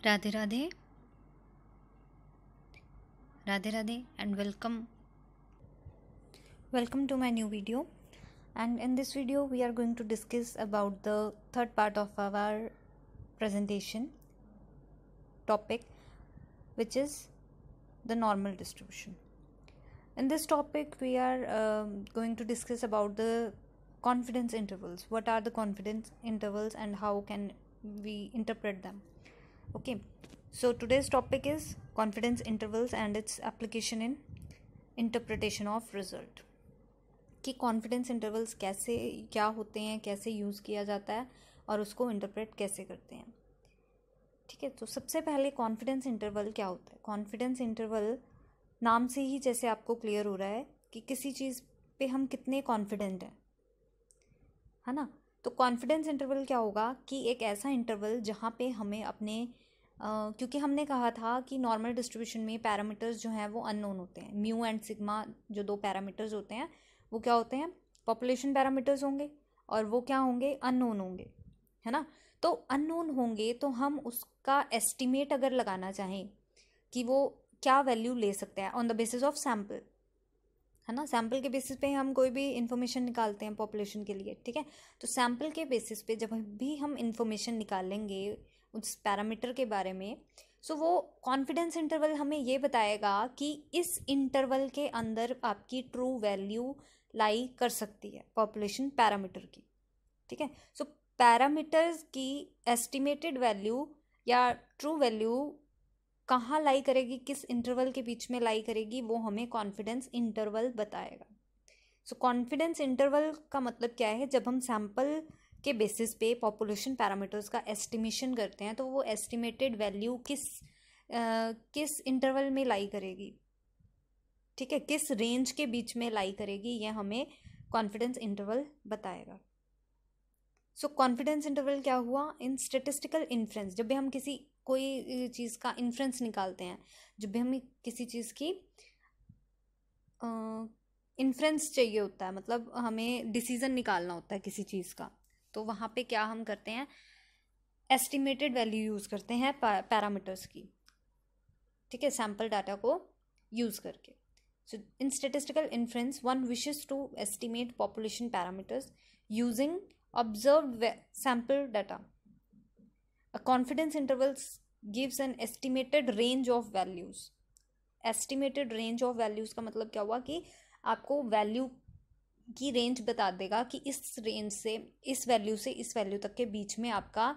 Radhe Radhe Radhe Radhe and welcome to my new video. And in this video we are going to discuss about the third part of our presentation topic, which is the normal distribution. In this topic we are going to discuss about the confidence intervals. What are the confidence intervals and how can we interpret them? Okay, so today's topic is confidence intervals and its application in interpretation of result. कि confidence intervals कैसे क्या होते हैं, कैसे use किया जाता है और उसको इंटरप्रेट कैसे करते हैं. ठीक है, तो सबसे पहले कॉन्फिडेंस इंटरवल क्या होता है. कॉन्फिडेंस इंटरवल नाम से ही जैसे आपको क्लियर हो रहा है कि किसी चीज़ पे हम कितने कॉन्फिडेंट हैं, है ना. तो कॉन्फिडेंस इंटरवल क्या होगा कि एक ऐसा इंटरवल जहाँ पे हमें अपने क्योंकि हमने कहा था कि नॉर्मल डिस्ट्रीब्यूशन में पैरामीटर्स जो हैं वो अननोन होते हैं. म्यू एंड सिग्मा जो दो पैरामीटर्स होते हैं वो क्या होते हैं, पॉपुलेशन पैरामीटर्स होंगे और वो क्या होंगे, अननोन होंगे, है ना. तो अननोन होंगे तो हम उसका एस्टिमेट अगर लगाना चाहें कि वो क्या वैल्यू ले सकते हैं on the basis of sample, है ना. सैम्पल के बेसिस पे हम कोई भी इंफॉर्मेशन निकालते हैं पॉपुलेशन के लिए. ठीक है, तो सैम्पल के बेसिस पे जब भी हम इंफॉर्मेशन निकालेंगे उस पैरामीटर के बारे में, सो वो कॉन्फिडेंस इंटरवल हमें ये बताएगा कि इस इंटरवल के अंदर आपकी ट्रू वैल्यू लाई कर सकती है पॉपुलेशन पैरामीटर की. ठीक है, सो पैरामीटर्स की एस्टिमेटेड वैल्यू या ट्रू वैल्यू कहाँ लाई करेगी, किस इंटरवल के बीच में लाई करेगी, वो हमें कॉन्फिडेंस इंटरवल बताएगा. सो कॉन्फिडेंस इंटरवल का मतलब क्या है, जब हम सैम्पल के बेसिस पे पॉपुलेशन पैरामीटर्स का एस्टिमेशन करते हैं तो वो एस्टिमेटेड वैल्यू किस इंटरवल में लाई करेगी, ठीक है, किस रेंज के बीच में लाई करेगी, ये हमें कॉन्फिडेंस इंटरवल बताएगा. सो कॉन्फिडेंस इंटरवल क्या हुआ, इन स्टेटिस्टिकल इन्फ्रेंस, जब भी हम किसी कोई चीज़ का इन्फ्रेंस निकालते हैं, जब भी हमें किसी चीज़ की इन्फ्रेंस चाहिए होता है, मतलब हमें डिसीजन निकालना होता है किसी चीज़ का, तो वहाँ पे क्या हम करते हैं, एस्टिमेटेड वैल्यू यूज़ करते हैं पैरामीटर्स की. ठीक है, सैम्पल डाटा को यूज़ करके. So in statistical inference one wishes to estimate population parameters using observed sample data. A confidence intervals gives an estimated range of values. Estimated range of values का मतलब क्या हुआ कि आपको वैल्यू की range बता देगा कि इस रेंज से इस वैल्यू तक के बीच में आपका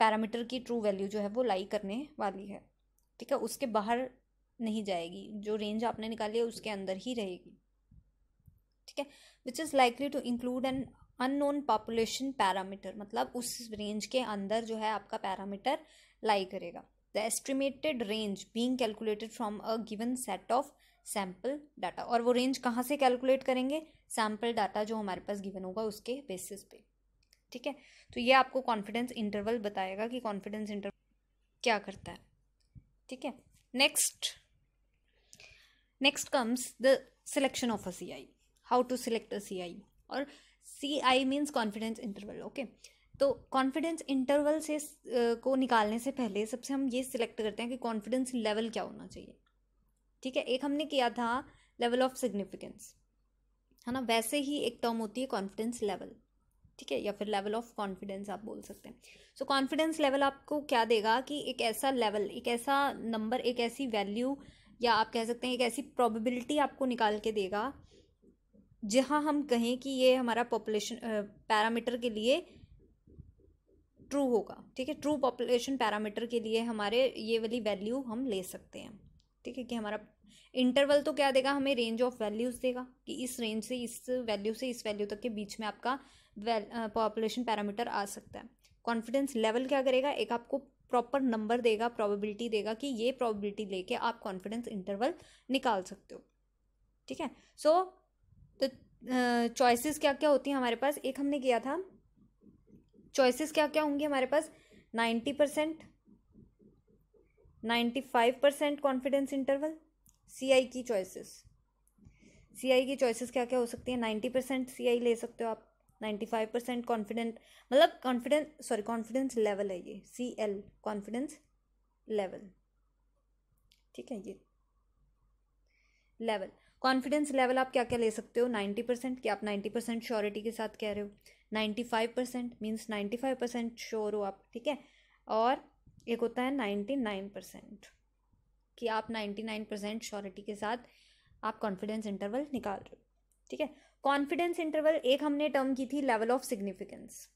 पैरामीटर की ट्रू वैल्यू जो है वो लाई करने वाली है. ठीक है, उसके बाहर नहीं जाएगी, जो रेंज आपने निकाली है उसके अंदर ही रहेगी. ठीक है, which is likely to include an unknown population parameter, मतलब उस रेंज के अंदर जो है आपका पैरामीटर लाई करेगा. The estimated range being calculated from a given set of sample data, और वो रेंज कहाँ से कैलकुलेट करेंगे, सैम्पल डाटा जो हमारे पास गिवन होगा उसके बेसिस पे. ठीक है, तो ये आपको कॉन्फिडेंस इंटरवल बताएगा कि कॉन्फिडेंस इंटरवल क्या करता है. ठीक है, next comes the selection of a CI. How to select a CI, और CI means confidence interval. Okay, तो कॉन्फिडेंस इंटरवल से को निकालने से पहले सबसे हम ये सिलेक्ट करते हैं कि कॉन्फिडेंस लेवल क्या होना चाहिए. ठीक है, एक हमने किया था लेवल ऑफ सिग्निफिकेंस, है ना, वैसे ही एक टर्म होती है कॉन्फिडेंस लेवल. ठीक है, या फिर लेवल ऑफ कॉन्फिडेंस आप बोल सकते हैं. सो कॉन्फिडेंस लेवल आपको क्या देगा कि एक ऐसा लेवल, एक ऐसा नंबर, एक ऐसी वैल्यू, या आप कह सकते हैं एक ऐसी प्रोबेबिलिटी आपको निकाल के देगा जहाँ हम कहें कि ये हमारा पॉपुलेशन पैरामीटर के लिए ट्रू होगा. ठीक है, ट्रू पॉपुलेशन पैरामीटर के लिए हमारे ये वाली वैल्यू हम ले सकते हैं. ठीक है, कि हमारा इंटरवल तो क्या देगा, हमें रेंज ऑफ वैल्यूज़ देगा कि इस रेंज से इस वैल्यू तक के बीच में आपका पॉपुलेशन पैरामीटर आ सकता है. कॉन्फिडेंस लेवल क्या करेगा, एक आपको प्रॉपर नंबर देगा, प्रोबेबिलिटी देगा कि ये प्रोबेबिलिटी लेके आप कॉन्फिडेंस इंटरवल निकाल सकते हो. ठीक है, सो तो चॉइसेस क्या क्या होती हैं हमारे पास, एक हमने किया था चॉइसेस क्या क्या होंगी हमारे पास, 90%, 95% कॉन्फिडेंस इंटरवल. CI की चॉइसेस क्या क्या हो सकती है, 90% CI ले सकते हो आप, 95% कॉन्फिडेंट, मतलब कॉन्फिडेंस लेवल है ये, CL कॉन्फिडेंस लेवल, ठीक है। ये लेवल, कॉन्फिडेंस लेवल आप क्या क्या ले सकते हो, 90%, कि आप 90% श्योरिटी के साथ कह रहे हो, 95% मीन्स 95% श्योर हो आप, ठीक है। और एक होता है 99%, कि आप 99% श्योरिटी के साथ आप कॉन्फिडेंस इंटरवल निकाल रहे हो, ठीक है। कॉन्फिडेंस इंटरवल एक हमने टर्म की थी लेवल ऑफ सिग्निफिकेंस,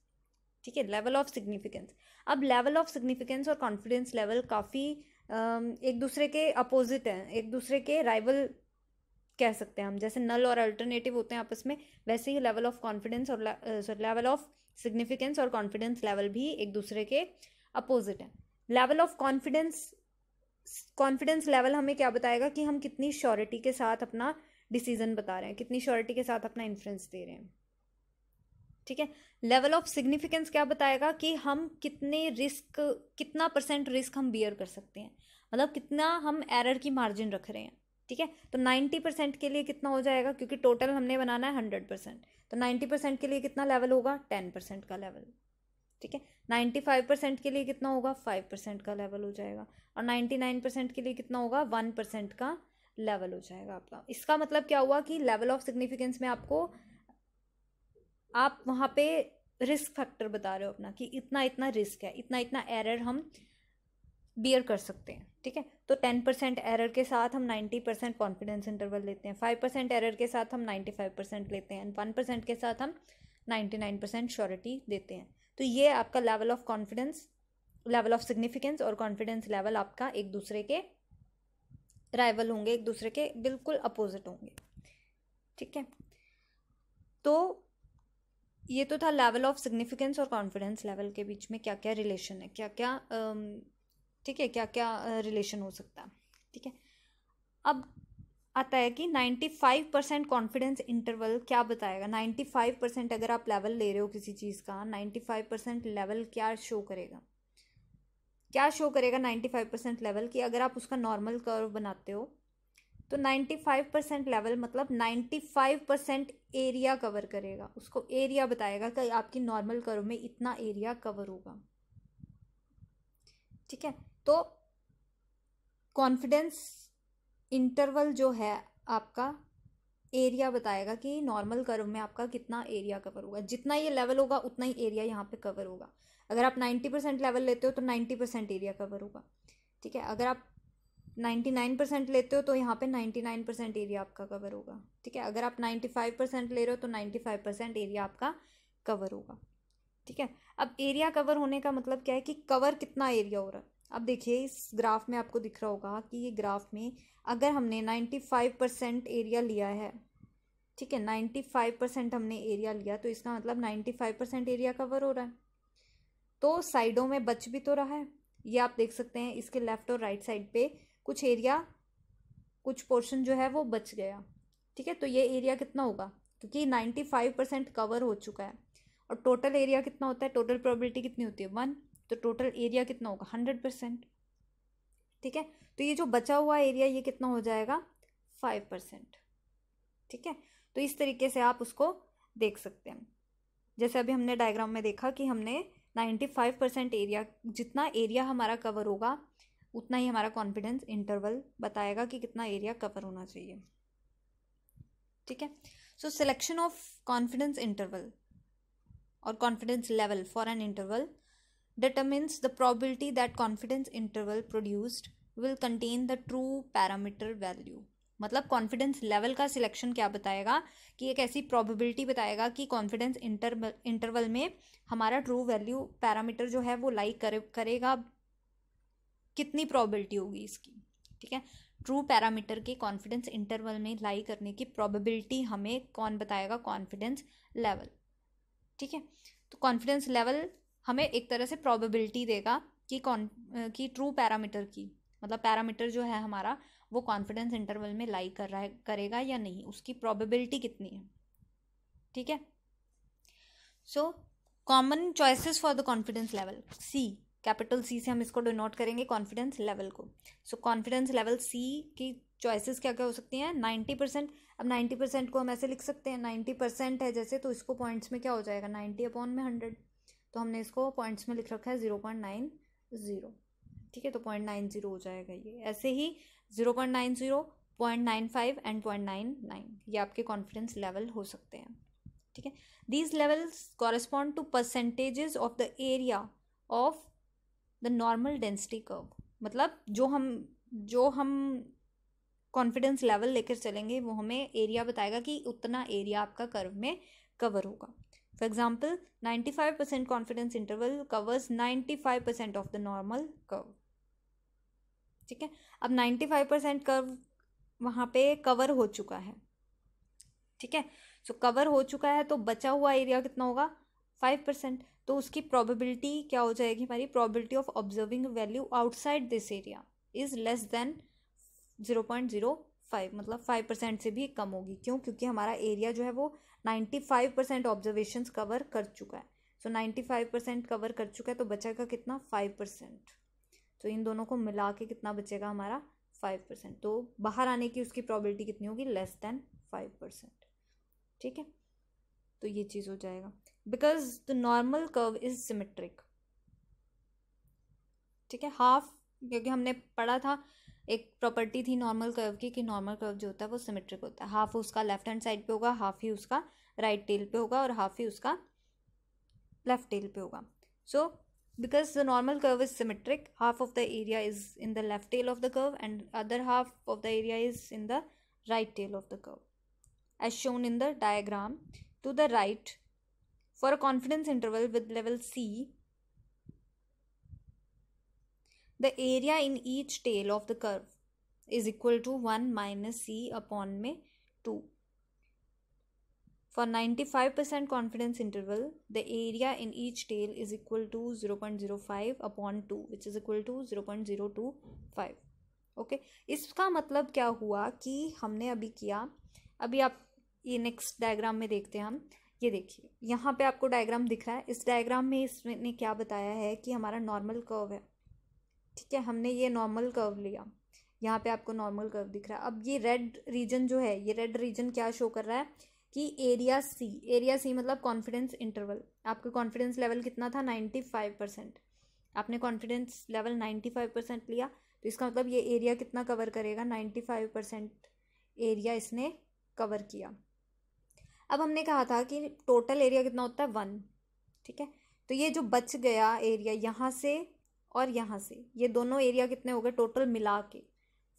ठीक है, लेवल ऑफ सिग्निफिकेंस। अब लेवल ऑफ सिग्निफिकेंस और कॉन्फिडेंस लेवल काफ़ी एक दूसरे के अपोजिट हैं, एक दूसरे के राइवल कह सकते हैं हम, जैसे नल और अल्टरनेटिव होते हैं आपस में, वैसे ही लेवल ऑफ कॉन्फिडेंस और लेवल ऑफ सिग्निफिकेंस और कॉन्फिडेंस लेवल भी एक दूसरे के अपोजिट हैं। लेवल ऑफ कॉन्फिडेंस लेवल हमें क्या बताएगा कि हम कितनी श्योरिटी के साथ अपना डिसीजन बता रहे हैं, कितनी श्योरिटी के साथ अपना इन्फ्लुएंस दे रहे हैं, ठीक है। लेवल ऑफ सिग्निफिकेंस क्या बताएगा कि हम कितना % रिस्क हम बियर कर सकते हैं, मतलब कितना हम एरर की मार्जिन रख रहे हैं, ठीक है। तो 90% के लिए कितना हो जाएगा, क्योंकि टोटल हमने बनाना है 100%, तो 90% के लिए कितना लेवल होगा, 10% का लेवल, ठीक है। 95% के लिए कितना होगा, 5% का लेवल हो जाएगा, और 99% के लिए कितना होगा, 1% का लेवल हो जाएगा आपका। इसका मतलब क्या हुआ कि लेवल ऑफ सिग्निफिकेंस में आप वहाँ पे रिस्क फैक्टर बता रहे हो अपना, कि इतना इतना रिस्क है, इतना इतना एरर हम बियर कर सकते हैं, ठीक है। तो 10% एरर के साथ हम 90% कॉन्फिडेंस इंटरवल लेते हैं, 5% एरर के साथ हम 95% लेते हैं, 1% के साथ हम 99% श्योरिटी देते हैं। तो ये आपका level of confidence, level of significance और कॉन्फिडेंस लेवल आपका एक दूसरे के राइवल होंगे, एक दूसरे के बिल्कुल अपोजिट होंगे, ठीक है। तो ये तो था लेवल ऑफ सिग्निफिकेंस और कॉन्फिडेंस लेवल के बीच में क्या क्या रिलेशन है, क्या क्या ठीक है, क्या क्या रिलेशन हो सकता है, ठीक है। अब आता है कि 95% कॉन्फिडेंस इंटरवल क्या बताएगा। 95% अगर आप लेवल ले रहे हो किसी चीज़ का, 95% लेवल क्या शो करेगा, 95% लेवल की अगर आप उसका नॉर्मल कर्व बनाते हो तो 95% लेवल मतलब 95% एरिया कवर करेगा, उसको एरिया बताएगा कि आपकी नॉर्मल कर्व में इतना एरिया कवर होगा, ठीक है। तो कॉन्फिडेंस इंटरवल जो है आपका एरिया बताएगा कि नॉर्मल कर्व में आपका कितना एरिया कवर होगा, जितना ये लेवल होगा उतना ही एरिया यहाँ पे कवर होगा। अगर आप 90% लेवल लेते हो तो 90% एरिया कवर होगा, ठीक है। अगर आप 99% लेते हो तो यहाँ पे 99% एरिया आपका कवर होगा, ठीक है। अगर आप 95% ले रहे हो तो 95% एरिया आपका कवर होगा, ठीक है। अब एरिया कवर होने का मतलब क्या है कि कवर कितना एरिया हो रहा है। अब देखिए इस ग्राफ में आपको दिख रहा होगा कि ये ग्राफ में अगर हमने 95% एरिया लिया है, ठीक है, 95% हमने एरिया लिया, तो इसका मतलब 95% एरिया कवर हो रहा है, तो साइडों में बच भी तो रहा है। ये आप देख सकते हैं इसके लेफ्ट और राइट साइड पे कुछ एरिया, कुछ पोर्शन जो है वो बच गया, ठीक है। तो ये एरिया कितना होगा, क्योंकि 95% कवर हो चुका है, और टोटल एरिया कितना होता है, टोटल प्रोबेबिलिटी कितनी होती है 1, तो टोटल एरिया कितना होगा 100%, ठीक है। तो ये जो बचा हुआ एरिया ये कितना हो जाएगा 5%, ठीक है। तो इस तरीके से आप उसको देख सकते हैं, जैसे अभी हमने डायग्राम में देखा कि हमने 95% एरिया, जितना एरिया हमारा कवर होगा उतना ही हमारा कॉन्फिडेंस इंटरवल बताएगा कि कितना एरिया कवर होना चाहिए, ठीक है। So selection of confidence interval और confidence level for an interval determines the probability that confidence interval produced will contain the true parameter value। मतलब कॉन्फिडेंस लेवल का सिलेक्शन क्या बताएगा कि एक ऐसी प्रोबेबिलिटी बताएगा कि कॉन्फिडेंस इंटरवल में हमारा ट्रू वैल्यू पैरामीटर जो है वो लाई करेगा, कितनी प्रोबेबिलिटी होगी इसकी, ठीक है। ट्रू पैरामीटर के कॉन्फिडेंस इंटरवल में लाई करने की प्रोबेबिलिटी हमें कौन बताएगा, कॉन्फिडेंस लेवल, ठीक है। तो कॉन्फिडेंस लेवल हमें एक तरह से प्रोबेबिलिटी देगा कि ट्रू पैरामीटर की, मतलब पैरामीटर जो है हमारा वो कॉन्फिडेंस इंटरवल में लाई करेगा या नहीं, उसकी प्रोबेबिलिटी कितनी है, ठीक है। So common choices for the confidence level, C capital C से हम इसको डिनोट करेंगे कॉन्फिडेंस लेवल को। सो कॉन्फिडेंस लेवल सी की चॉइसेस क्या क्या हो सकती हैं? 90%। अब 90% को हम ऐसे लिख सकते हैं, 90% है जैसे, तो इसको पॉइंट्स में क्या हो जाएगा? 90/100। तो हमने इसको पॉइंट्स में लिख रखा है 0.90। ठीक है, तो 0.90 हो जाएगा ये। ऐसे ही 0.90, 0.95 एंड 0.99 ये आपके कॉन्फिडेंस लेवल हो सकते हैं। ठीक है, these levels correspond to percentages of the area of the normal density curve. मतलब जो हम कॉन्फिडेंस लेवल लेकर चलेंगे वो हमें एरिया बताएगा कि उतना एरिया आपका कर्व में कवर होगा। For example 95% confidence interval covers 95% of the normal curve. ठीक है, अब 95% कर्व वहाँ पे कवर हो चुका है। ठीक है, सो कवर हो चुका है तो बचा हुआ एरिया कितना होगा? 5%। तो उसकी प्रोबेबिलिटी क्या हो जाएगी हमारी? Probability of observing value outside this area is less than 0.05, मतलब 5% से भी कम होगी। क्यों? क्योंकि हमारा एरिया जो है वो 95% ऑब्जर्वेशंस कवर कर चुका है। सो 95% कवर कर चुका है तो बचेगा कितना? 5%। तो इन दोनों को मिला के कितना बचेगा हमारा? 5%। तो बाहर आने की उसकी प्रोबेबिलिटी कितनी होगी? Less than 5%। ठीक है, तो ये चीज़ हो जाएगा because the normal curve is symmetric. ठीक है, हाफ, क्योंकि हमने पढ़ा था एक प्रॉपर्टी थी नॉर्मल कर्व की कि नॉर्मल कर्व जो होता है वो सिमेट्रिक होता है। हाफ उसका लेफ्ट हैंड साइड पे होगा, हाफ ही उसका राइट टेल पे होगा और हाफ ही उसका लेफ्ट टेल पे होगा। सो because the normal curve is symmetric, half of the area is in the left tail of the curve and other half of the area is in the right tail of the curve, as shown in the diagram to the right. For a confidence interval with level C, the area in each tail of the curve is equal to 1 minus C upon में 2. For 95% confidence interval, the area in each tail is equal to 0.05 upon 2, which is equal to 0.025. Okay, इसका मतलब क्या हुआ कि हमने अभी किया, अभी आप ये नेक्स्ट डायग्राम में देखते हैं हम। ये देखिए यहाँ पे आपको डायग्राम दिख रहा है। इस डायग्राम में इसने क्या बताया है कि हमारा नॉर्मल कर्व है। ठीक है, हमने ये नॉर्मल कर्व लिया, यहाँ पे आपको नॉर्मल कर्व दिख रहा है। अब ये रेड रीजन जो है, ये रेड रीजन क्या शो कर रहा है कि एरिया सी मतलब कॉन्फिडेंस इंटरवल। आपका कॉन्फिडेंस लेवल कितना था? 95%। आपने कॉन्फिडेंस लेवल 95% लिया तो इसका मतलब ये एरिया कितना कवर करेगा? 95% एरिया इसने कवर किया। अब हमने कहा था कि टोटल एरिया कितना होता है? 1। ठीक है, तो ये जो बच गया एरिया यहाँ से और यहाँ से, ये दोनों एरिया कितने हो गए टोटल मिला के?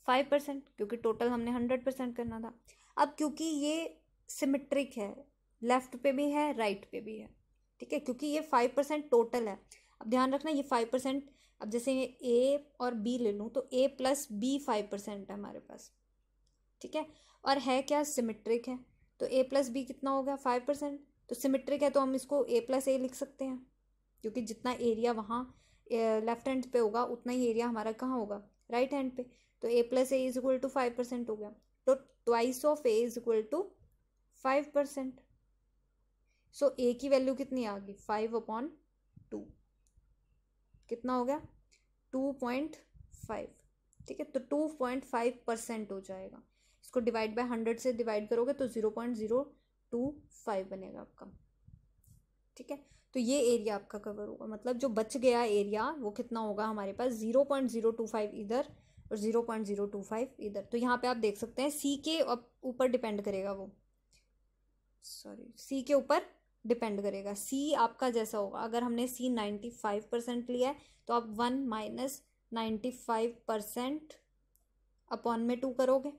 5%, क्योंकि टोटल हमने 100% करना था। अब क्योंकि ये सिमेट्रिक है, लेफ्ट पे भी है राइट पे भी है। ठीक है, क्योंकि ये 5% टोटल है। अब ध्यान रखना ये 5%, अब जैसे ए और बी ले लूँ तो ए प्लस बी 5% है हमारे पास। ठीक है, और है क्या? सिमेट्रिक है, तो ए प्लस बी कितना हो गया? 5%। तो सिमेट्रिक है तो हम इसको ए प्लस ए लिख सकते हैं, क्योंकि जितना एरिया वहाँ लेफ्ट हैंड पे होगा उतना ही एरिया हमारा कहाँ होगा? राइट हैंड पे। तो A plus A is equal to 5% हो गया। तो twice of A is equal to 5%। So A की वैल्यू कितनी आ गई? 5/2। कितना हो गया? 2.5। ठीक है, तो 2.5% हो जाएगा। इसको डिवाइड बाय 100 से डिवाइड करोगे तो 0.025 बनेगा आपका। ठीक है, तो ये एरिया आपका कवर होगा। मतलब जो बच गया एरिया वो कितना होगा हमारे पास? 0.025 इधर और 0.025 इधर। तो यहाँ पे आप देख सकते हैं सी के ऊपर डिपेंड करेगा वो, सी के ऊपर डिपेंड करेगा। सी आपका जैसा होगा, अगर हमने सी 95% लिया है तो आप 1 माइनस 95% अपॉन में 2 करोगे।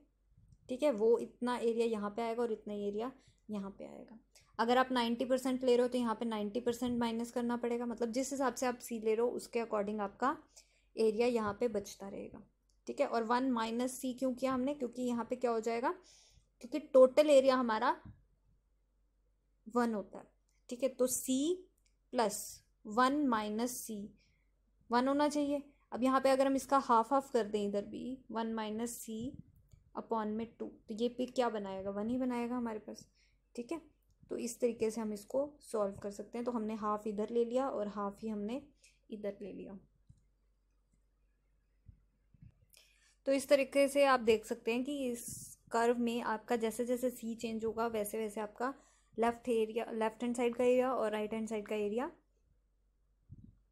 ठीक है, वो इतना एरिया यहाँ पे आएगा और इतना एरिया यहाँ पे आएगा। अगर आप 90% ले रहे हो तो यहाँ पे 90% माइनस करना पड़ेगा। मतलब जिस हिसाब से आप सी ले रहे हो उसके अकॉर्डिंग आपका एरिया यहाँ पे बचता रहेगा। ठीक है, और 1 माइनस सी क्यों किया हमने? क्योंकि यहाँ पे क्या हो जाएगा, क्योंकि टोटल एरिया हमारा 1 होता है। ठीक है, तो सी प्लस 1 माइनस सी 1 होना चाहिए। अब यहाँ पे अगर हम इसका हाफ हाफ कर दें, इधर भी 1 माइनस सी अपॉन में 2, तो ये पे क्या बनाएगा? 1 ही बनाएगा हमारे पास। ठीक है, तो इस तरीके से हम इसको सॉल्व कर सकते हैं। तो हमने हाफ इधर ले लिया और हाफ ही हमने इधर ले लिया। तो इस तरीके से आप देख सकते हैं कि इस कर्व में आपका जैसे जैसे सी चेंज होगा वैसे वैसे आपका लेफ्ट हैंड साइड का एरिया और राइट हैंड साइड का एरिया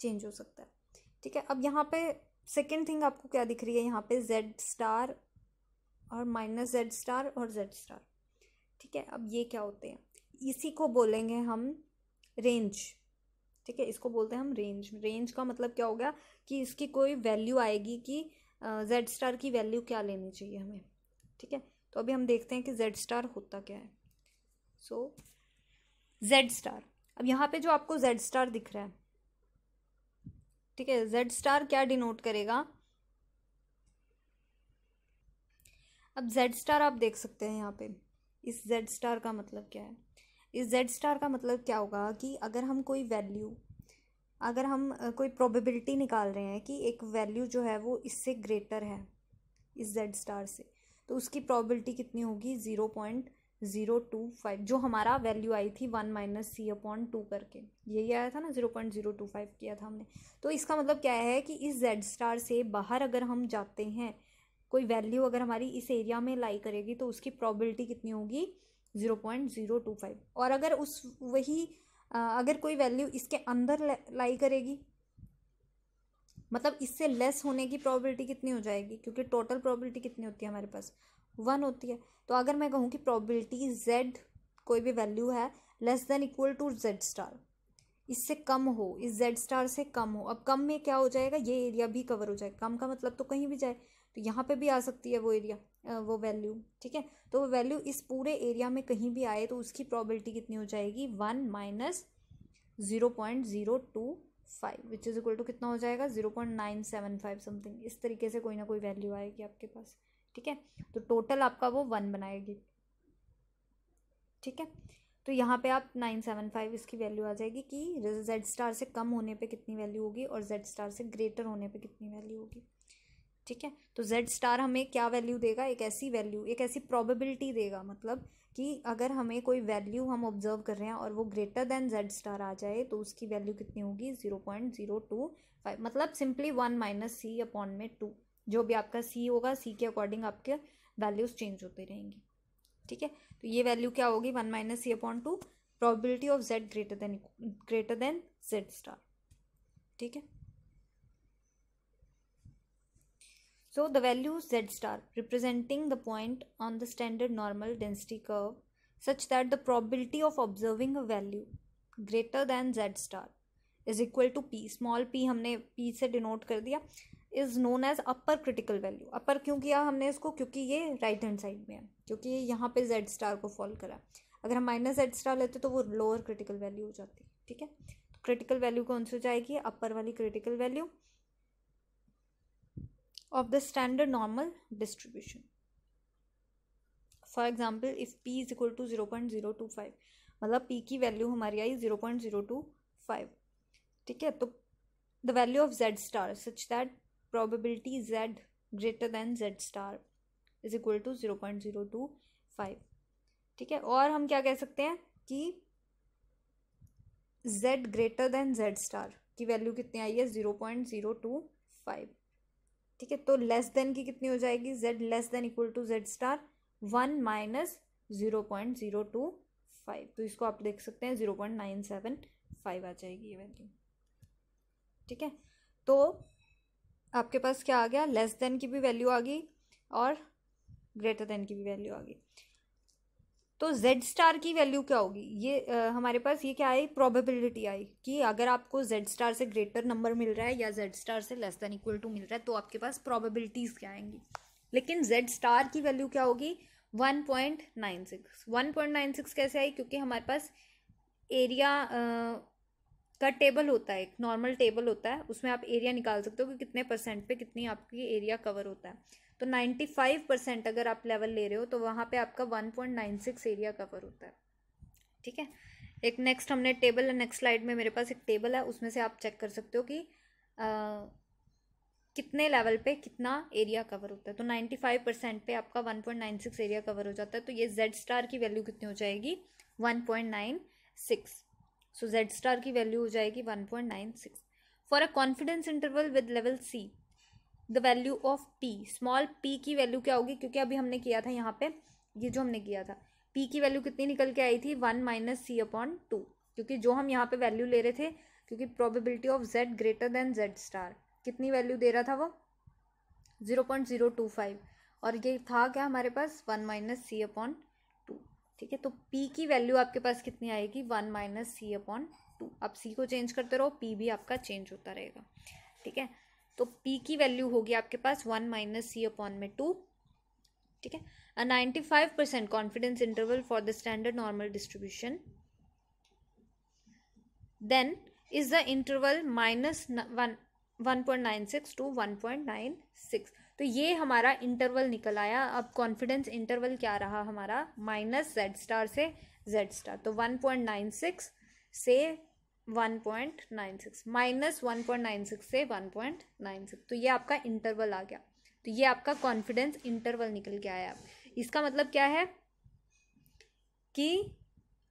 चेंज हो सकता है। ठीक है, अब यहाँ पे सेकेंड थिंग आपको क्या दिख रही है, यहाँ पे जेड स्टार और माइनस जेड स्टार और जेड स्टार। ठीक है, अब ये क्या होते हैं, इसी को बोलेंगे हम रेंज। ठीक है, इसको बोलते हैं हम रेंज। रेंज का मतलब क्या हो गया कि इसकी कोई वैल्यू आएगी कि जेड स्टार की वैल्यू क्या लेनी चाहिए हमें। ठीक है, तो अभी हम देखते हैं कि जेड स्टार होता क्या है। सो जेड स्टार, अब यहाँ पे जो आपको जेड स्टार दिख रहा है, ठीक है, जेड स्टार क्या डिनोट करेगा, अब जेड स्टार आप देख सकते हैं यहाँ पे, इस जेड स्टार का मतलब क्या है, इस जेड स्टार का मतलब क्या होगा कि अगर हम कोई वैल्यू, अगर हम कोई प्रोबेबिलिटी निकाल रहे हैं कि एक वैल्यू जो है वो इससे ग्रेटर है इस जेड स्टार से, तो उसकी प्रोबेबिलिटी कितनी होगी 0.025, जो हमारा वैल्यू आई थी 1 माइनस सी अपॉन 2 करके, यही आया था ना, 0.025 किया था हमने। तो इसका मतलब क्या है कि इस जेड स्टार से बाहर अगर हम जाते हैं, कोई वैल्यू अगर हमारी इस एरिया में लाई करेगी तो उसकी प्रोबेबिलिटी कितनी होगी 0.025। और अगर उस वही अगर कोई वैल्यू इसके अंदर लाई करेगी, मतलब इससे लेस होने की प्रोबेबिलिटी कितनी हो जाएगी, क्योंकि टोटल प्रोबेबिलिटी कितनी होती है हमारे पास 1 होती है। तो अगर मैं कहूँ कि प्रोबेबिलिटी z कोई भी वैल्यू है less than equal to Z star, इससे कम हो, इस जेड स्टार से कम हो, अब कम में क्या हो जाएगा, ये एरिया भी कवर हो जाएगा। कम का मतलब तो कहीं भी जाए, तो यहाँ पे भी आ सकती है वो एरिया वो वैल्यू। ठीक है, तो वो वैल्यू इस पूरे एरिया में कहीं भी आए तो उसकी प्रोबेबिलिटी कितनी हो जाएगी 1 minus 0.025 which is equal to कितना हो जाएगा 0.975 समथिंग, इस तरीके से कोई ना कोई वैल्यू आएगी आपके पास। ठीक है, तो टोटल आपका वो 1 बनाएगी। ठीक है, तो यहाँ पे आप 975 इसकी वैल्यू आ जाएगी कि जेड स्टार से कम होने पे कितनी वैल्यू होगी और जेड स्टार से ग्रेटर होने पे कितनी वैल्यू होगी। ठीक है, तो जेड स्टार हमें क्या वैल्यू देगा, एक ऐसी वैल्यू, एक ऐसी प्रोबेबिलिटी देगा, मतलब कि अगर हमें कोई वैल्यू हम ऑब्जर्व कर रहे हैं और वो ग्रेटर देन जेड स्टार आ जाए तो उसकी वैल्यू कितनी होगी 0.025, मतलब सिंपली 1 माइनस सी अपॉन में 2, जो भी आपका सी होगा सी के अकॉर्डिंग आपके वैल्यूज चेंज होते रहेंगी। ठीक है, तो ये वैल्यू क्या होगी 1 minus C upon 2, probability of Z greater than Z star. ठीक है, so the value z star representing the point on the standard normal density curve such that the probability of observing a value greater than z star is equal to p, small p हमने p से denote कर दिया, is known as upper critical value। अपर क्यों किया हमने इसको, क्योंकि ये राइट हैंड साइड में है, क्योंकि ये यहाँ पे z स्टार को फॉल करा। अगर हम माइनस z स्टार लेते तो वो लोअर क्रिटिकल वैल्यू हो जाती। ठीक है, तो क्रिटिकल वैल्यू कौन सी हो जाएगी, अपर वाली critical value of the standard normal distribution. For example, if p is equal to 0.025, मतलब p की वैल्यू हमारी आई 0.025। ठीक है, तो the value of z star such that probability z greater than z star is equal to 0.025। ठीक है, और हम क्या कह सकते हैं कि z greater than z star की वैल्यू कितनी आई है 0.025। ठीक है, तो लेस देन की कितनी हो जाएगी, z less than equal to Z star 1 minus 0.025, तो इसको आप देख सकते हैं 0.975 आ जाएगी ये वैल्यू। ठीक है, तो आपके पास क्या आ गया, लेस देन की भी वैल्यू आ गई और ग्रेटर देन की भी वैल्यू आ गई। तो जेड स्टार की वैल्यू क्या होगी, ये हमारे पास ये क्या आई, प्रोबेबिलिटी आई कि अगर आपको जेड स्टार से ग्रेटर नंबर मिल रहा है या जेड स्टार से लेस देन इक्वल टू मिल रहा है तो आपके पास प्रोबेबिलिटीज क्या आएंगी। लेकिन जेड स्टार की वैल्यू क्या होगी 1.96। 1.96 कैसे आई, क्योंकि हमारे पास एरिया का टेबल होता है, एक नॉर्मल टेबल होता है, उसमें आप एरिया निकाल सकते हो कि कितने परसेंट पे कितनी आपकी एरिया कवर होता है। तो 95% अगर आप लेवल ले रहे हो तो वहाँ पे आपका 1.96 एरिया कवर होता है। ठीक है, एक नेक्स्ट हमने टेबल, नेक्स्ट स्लाइड में मेरे पास एक टेबल है, उसमें से आप चेक कर सकते हो कि कितने लेवल पे कितना एरिया कवर होता है। तो 95% पे आपका 1.96 एरिया कवर हो जाता है, तो ये जेड स्टार की वैल्यू कितनी हो जाएगी 1.96। सो जेड स्टार की वैल्यू हो जाएगी 1.96 for a confidence interval with level C. The value of P, small P की वैल्यू क्या होगी, क्योंकि अभी हमने किया था यहाँ पे, ये जो हमने किया था, पी की वैल्यू कितनी निकल के आई थी, 1 माइनस सी अपॉन 2, क्योंकि जो हम यहाँ पे वैल्यू ले रहे थे, क्योंकि probability of Z greater than Z star, कितनी वैल्यू दे रहा था वो 0.025, और ये था क्या हमारे पास 1 माइनस सी अपॉन 2। ठीक है, तो P की वैल्यू आपके पास कितनी आएगी 1 माइनस सी अपॉन 2। आप C को चेंज करते रहो, P भी आपका चेंज होता रहेगा। ठीक है, तो P की वैल्यू होगी आपके पास 1 माइनस सी अपॉन में 2। ठीक है, a 95% confidence interval for the standard normal distribution, then is the interval minus 1.96 to 1.96। तो ये हमारा इंटरवल निकल आया। अब कॉन्फिडेंस इंटरवल क्या रहा हमारा, माइनस जेड स्टार से जेड स्टार, तो 1.96 से 1.96, माइनस 1.96 से 1.96, तो ये आपका इंटरवल आ गया। तो ये आपका कॉन्फिडेंस इंटरवल निकल के आया। इसका मतलब क्या है कि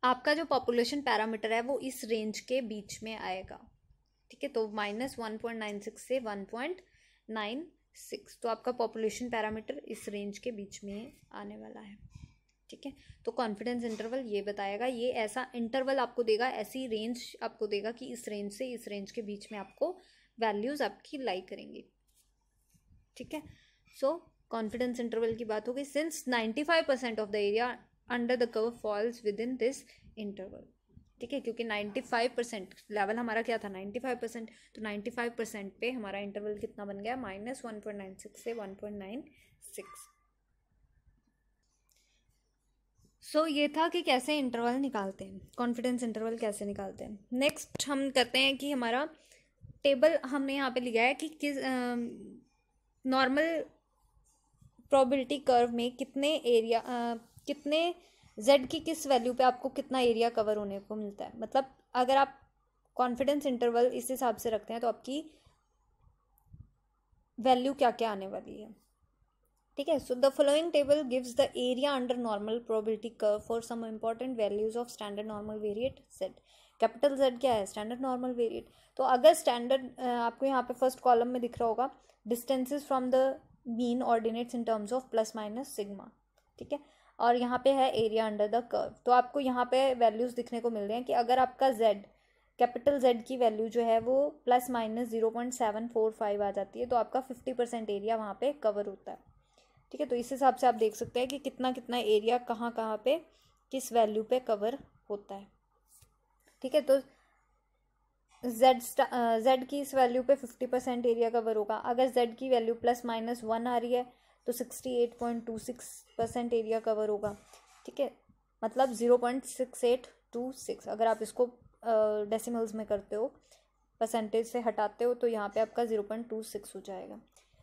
आपका जो पॉपुलेशन पैरामीटर है वो इस रेंज के बीच में आएगा। ठीक है, तो माइनस 1.96 से 1.96, तो आपका पॉपुलेशन पैरामीटर इस रेंज के बीच में आने वाला है। ठीक है, तो कॉन्फिडेंस इंटरवल ये बताएगा, ये ऐसा इंटरवल आपको देगा, ऐसी रेंज आपको देगा कि इस रेंज से इस रेंज के बीच में आपको वैल्यूज आपकी लाई करेंगी। ठीक है, सो कॉन्फिडेंस इंटरवल की बात हो गई। Since 95% of the area under the curve falls within this interval. ठीक है, क्योंकि 95% लेवल हमारा क्या था 95%, तो 95% पे हमारा इंटरवल कितना बन गया, माइनस 1.96 से 1.96। सो ये था कि कैसे इंटरवल निकालते हैं, कॉन्फिडेंस इंटरवल कैसे निकालते हैं। नेक्स्ट हम करते हैं कि हमारा टेबल हमने यहाँ पे लिया है कि किस नॉर्मल प्रोबेबिलिटी कर्व में कितने एरिया कितने z की किस वैल्यू पे आपको कितना एरिया कवर होने को मिलता है। मतलब अगर आप कॉन्फिडेंस इंटरवल इस हिसाब से रखते हैं तो आपकी वैल्यू क्या क्या आने वाली है। ठीक है, so the following table gives the area under normal probability curve for some important values of standard normal variate z। Capital Z क्या है, स्टैंडर्ड नॉर्मल वेरिएट। तो अगर स्टैंडर्ड आपको यहाँ पे फर्स्ट कॉलम में दिख रहा होगा distances from the mean ordinates in terms of plus minus sigma. ठीक है, और यहाँ पे है एरिया अंडर द कर्व। तो आपको यहाँ पे वैल्यूज दिखने को मिल रहे हैं कि अगर आपका Z कैपिटल Z की वैल्यू जो है वो प्लस माइनस 0.745 आ जाती है, तो आपका 50% एरिया वहाँ पे कवर होता है। ठीक है, तो इस हिसाब से आप देख सकते हैं कि कितना कितना एरिया कहाँ कहाँ पे किस वैल्यू पे कवर होता है। ठीक है, तो Z की इस वैल्यू पे 50% एरिया कवर होगा। अगर Z की वैल्यू प्लस माइनस 1 आ रही है तो 68.26% एरिया कवर होगा। ठीक है, मतलब 0.6826। अगर आप इसको डेसिमल्स में करते हो, परसेंटेज से हटाते हो, तो यहाँ पे आपका 0.26 हो जाएगा।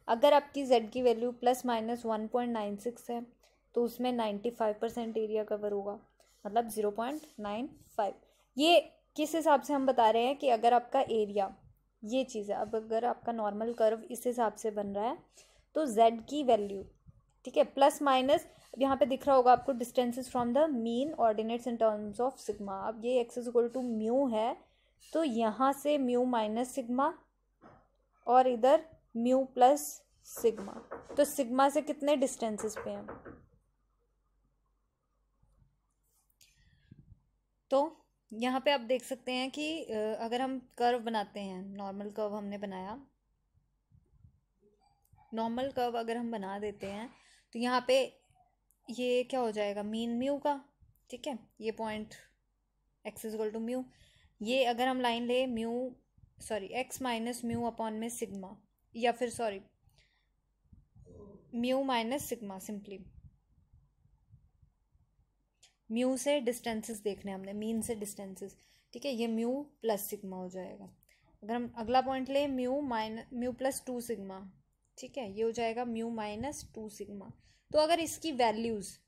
अगर आपकी Z की वैल्यू प्लस माइनस 1.96 है तो उसमें 95% एरिया कवर होगा, मतलब 0.95। ये किस हिसाब से हम बता रहे हैं कि अगर आपका एरिया, ये चीज़ है, अब अगर आपका नॉर्मल कर्व इस हिसाब से बन रहा है तो Z की वैल्यू, ठीक है, प्लस माइनस, अब यहाँ पे दिख रहा होगा आपको distances from the mean ordinates in terms of sigma. अब ये X is equal to mu है, तो यहाँ से म्यू माइनस सिग्मा और इधर म्यू प्लस सिग्मा, तो सिग्मा से कितने डिस्टेंसेस पे हैं, तो यहाँ पे आप देख सकते हैं कि अगर हम कर्व बनाते हैं, नॉर्मल कर्व हमने बनाया, नॉर्मल कर्व अगर हम बना देते हैं तो यहाँ पे ये क्या हो जाएगा, मीन म्यू का। ठीक है, ये point X is equal to mu, ये अगर हम लाइन ले mu sorry X minus mu upon में सिग्मा, या फिर sorry mu minus sigma, simply mu से डिस्टेंसेस देखने हमने, मीन से डिस्टेंसेस। ठीक है, ये म्यू प्लस सिग्मा हो जाएगा। अगर हम अगला पॉइंट ले म्यू प्लस 2 सिग्मा, ठीक है, ये हो जाएगा म्यू माइनस 2 सिग्मा। तो अगर इसकी वैल्यूज़,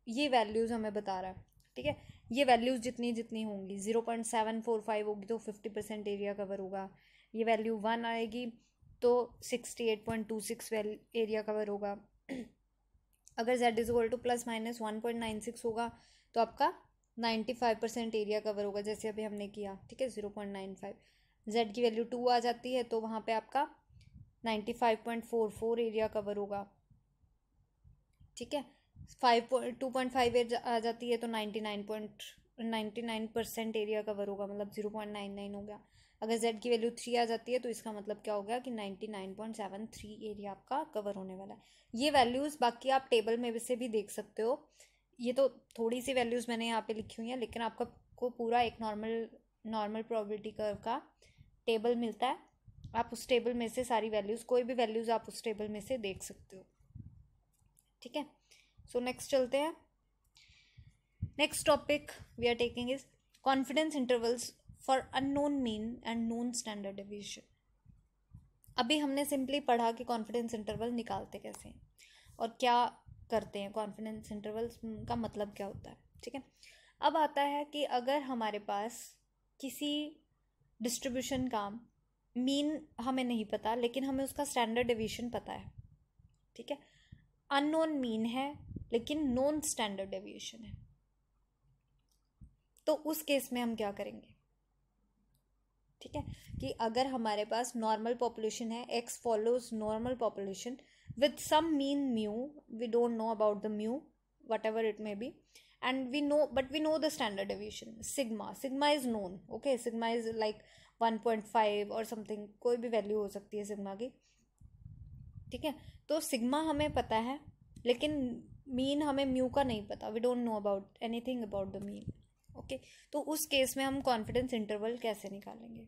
ये वैल्यूज़ हमें बता रहा है, ठीक है, ये वैल्यूज़ जितनी जितनी होंगी, 0.745 होगी तो 50% एरिया कवर होगा, ये वैल्यू 1 आएगी तो 68.26 एरिया कवर होगा। अगर z is equal two plus minus 1.96 होगा तो आपका 95% एरिया कवर होगा, जैसे अभी हमने किया। ठीक है, 0.95, z की वैल्यू 2 आ जाती है तो वहाँ पे आपका 95.44 एरिया कवर होगा, ठीक है। 2.5 आ जाती है तो 99% एरिया कवर होगा, मतलब 0.99 हो गया। अगर z की वैल्यू 3 आ जाती है तो इसका मतलब क्या हो गया कि 99.73 एरिया आपका कवर होने वाला है। ये वैल्यूज़ बाकी आप टेबल में से भी देख सकते हो। ये तो थोड़ी सी वैल्यूज़ मैंने यहाँ पे लिखी हुई हैं, लेकिन आपका को पूरा एक नॉर्मल प्रोबेबिलिटी कर्व का टेबल मिलता है। आप उस टेबल में से सारी वैल्यूज़, कोई भी वैल्यूज़ आप उस टेबल में से देख सकते हो, ठीक है। सो नेक्स्ट चलते हैं। Next topic we are taking is confidence intervals for unknown mean and known standard deviation. अभी हमने सिंपली पढ़ा कि कॉन्फिडेंस इंटरवल निकालते कैसे हैं और क्या करते हैं, कॉन्फिडेंस इंटरवल्स का मतलब क्या होता है, ठीक है। अब आता है कि अगर हमारे पास किसी डिस्ट्रीब्यूशन का मीन हमें नहीं पता लेकिन हमें उसका स्टैंडर्ड डेविएशन पता है, ठीक है। अननोन मीन है लेकिन नोन स्टैंडर्ड डेविएशन है, तो उस केस में हम क्या करेंगे, ठीक है। कि अगर हमारे पास नॉर्मल पॉपुलेशन है, X follows normal population with some mean mu, we don't know about the mu whatever it may be, and we know the standard deviation sigma is known, okay, sigma is like 1.5 और something, कोई भी value हो सकती है sigma की, ठीक है। तो सिग्मा हमें पता है लेकिन मीन हमें म्यू का नहीं पता, we don't know about anything about the mean, okay. तो उस केस में हम कॉन्फिडेंस इंटरवल कैसे निकालेंगे,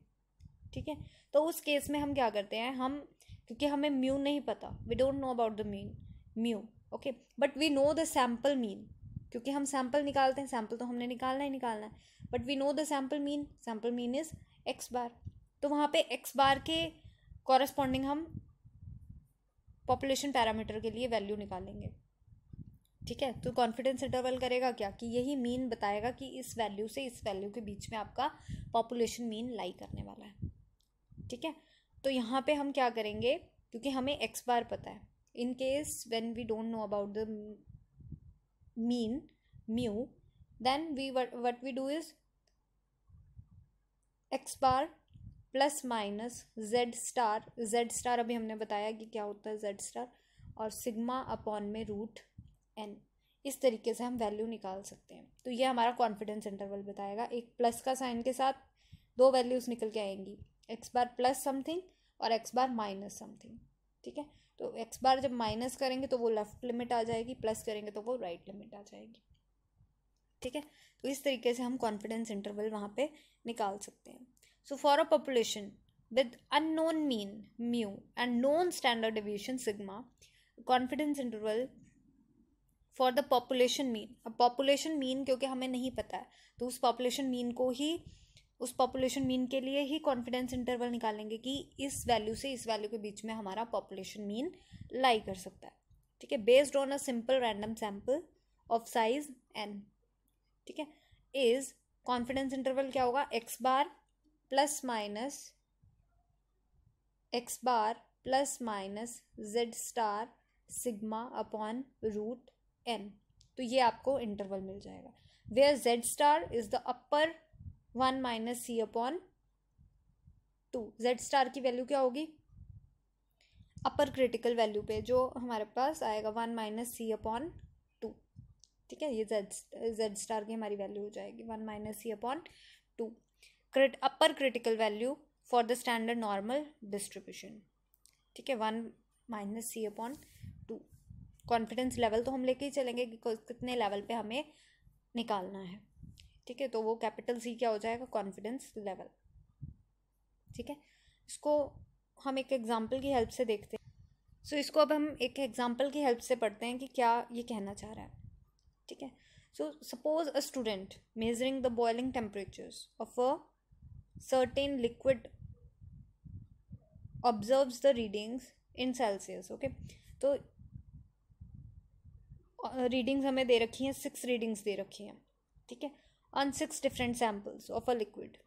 ठीक है। तो उस केस में हम क्या करते हैं, हम क्योंकि हमें म्यू नहीं पता, we don't know about the mean mu, okay, but we know the sample mean, क्योंकि हम सैम्पल निकालते हैं, सैम्पल तो हमने निकालना है, but we know the sample mean is X bar. तो वहाँ पे एक्स बार के कॉरस्पॉन्डिंग हम पॉपुलेशन पैरामीटर के लिए वैल्यू निकालेंगे, ठीक है। तो कॉन्फिडेंस इंटरवल करेगा क्या कि यही मीन बताएगा कि इस वैल्यू से इस वैल्यू के बीच में आपका पॉपुलेशन मीन लाई करने वाला है, ठीक है। तो यहाँ पे हम क्या करेंगे, क्योंकि हमें एक्स बार पता है, in case when we don't know about the mean mu, then what we do is X bar plus minus Z star अभी हमने बताया कि क्या होता है जेड स्टार, और सिग्मा अपॉन में रूट एन। इस तरीके से हम वैल्यू निकाल सकते हैं। तो ये हमारा कॉन्फिडेंस इंटरवल बताएगा, एक प्लस का साइन के साथ दो वैल्यूज निकल के आएंगी, एक्स बार प्लस समथिंग और एक्स बार माइनस समथिंग, ठीक है। तो एक्स बार जब माइनस करेंगे तो वो लेफ्ट लिमिट आ जाएगी, प्लस करेंगे तो वो राइट लिमिट आ जाएगी, ठीक है। तो इस तरीके से हम कॉन्फिडेंस इंटरवल वहाँ पे निकाल सकते हैं। So for a population with unknown mean mu and known standard deviation sigma, confidence interval for the population mean, अब population mean क्योंकि हमें नहीं पता है तो उस population mean को ही, उस population mean के लिए ही confidence interval निकालेंगे कि इस वैल्यू से इस वैल्यू के बीच में हमारा population mean लाई कर सकता है, ठीक है, based on a simple random sample of size n, ठीक है। is confidence interval क्या होगा, x bar plus minus Z star sigma upon root N. तो ये आपको इंटरवल मिल जाएगा where Z star is the upper 1 minus C upon 2। Z star की वैल्यू क्या होगी, अपर क्रिटिकल वैल्यू पे जो हमारे पास आएगा 1 माइनस सी अपॉन 2, ठीक है। ये जेड स्टार की हमारी वैल्यू हो जाएगी 1 minus C upon 2, upper critical value for the standard normal distribution, ठीक है, 1 माइनस सी अपॉन 2। कॉन्फिडेंस लेवल तो हम लेके ही चलेंगे कि कितने लेवल पे हमें निकालना है, ठीक है। तो वो कैपिटल सी क्या हो जाएगा, कॉन्फिडेंस लेवल, ठीक है। इसको हम एक एग्जांपल की हेल्प से देखते हैं। सो इसको अब हम एक एग्जांपल की हेल्प से पढ़ते हैं कि क्या ये कहना चाह रहा है, ठीक है। So suppose a student measuring the boiling temperatures of a certain liquid observes the readings in Celsius, okay। तो रीडिंग्स हमें दे रखी हैं, 6 रीडिंग्स दे रखी हैं, ठीक है, on 6 different samples of a liquid.